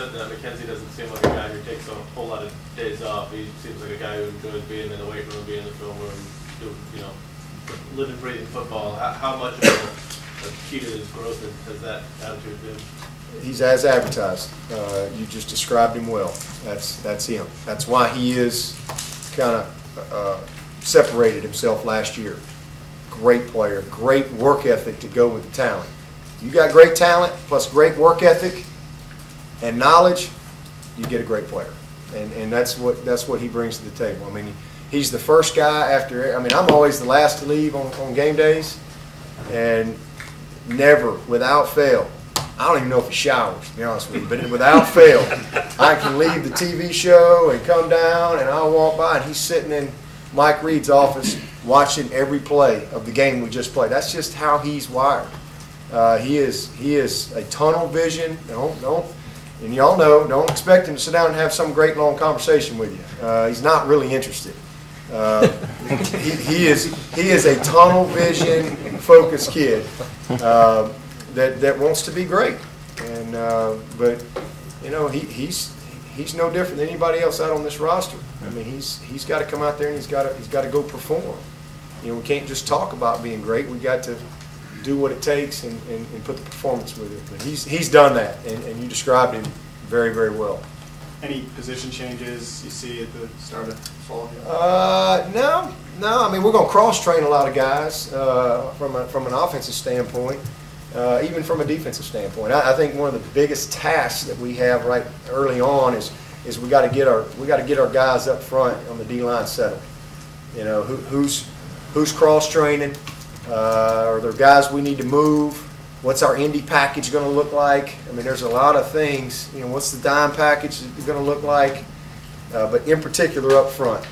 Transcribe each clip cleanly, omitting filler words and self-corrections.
Mackensie doesn't seem like a guy who takes a whole lot of days off. He seems like a guy who enjoys being in the weight room, being in the film room, living, breathing football. How much of a key to his growth has that attitude been? He's as advertised. You just described him well. That's him. That's why he is kind of separated himself last year. Great player, great work ethic to go with the talent. You got great talent plus great work ethic and knowledge, you get a great player, and that's what he brings to the table. I mean, he's the first guy after. I mean, I'm always the last to leave on game days, and never, without fail. I don't even know if he showers, to be honest with you, but without fail, I can leave the TV show and come down, and I'll walk by, and he's sitting in Mike Reed's office watching every play of the game we just played. That's just how he's wired. He is a tunnel vision. And y'all know, don't expect him to sit down and have some great long conversation with you. He's not really interested. He is a tunnel vision focused kid that wants to be great. And but you know, he's no different than anybody else out on this roster. I mean, he's got to come out there and he's got to go perform. You know, we can't just talk about being great. We got to do what it takes and put the performance with it. But he's done that, and you described him very, very well. Any position changes you see at the start of fall? No. I mean, we're going to cross-train a lot of guys from an offensive standpoint, even from a defensive standpoint. I think one of the biggest tasks that we have right early on is we got to get our guys up front on the D-line settled. You know, who's cross-training? Are there guys we need to move? What's our indie package going to look like? I mean, there's a lot of things. You know, what's the dime package going to look like? But in particular up front,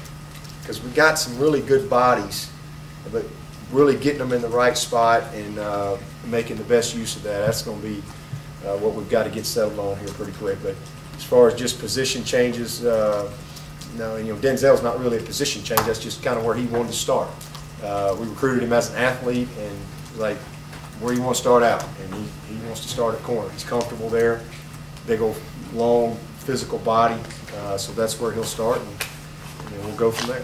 because we've got some really good bodies, but really getting them in the right spot and making the best use of that, that's going to be what we've got to get settled on here pretty quick. But as far as just position changes, no, you know, Denzel's not really a position change. That's just kind of where he wanted to start. We recruited him as an athlete, and like, where you want to start out, and he wants to start at corner. He's comfortable there, big old long physical body, so that's where he'll start, and we'll go from there.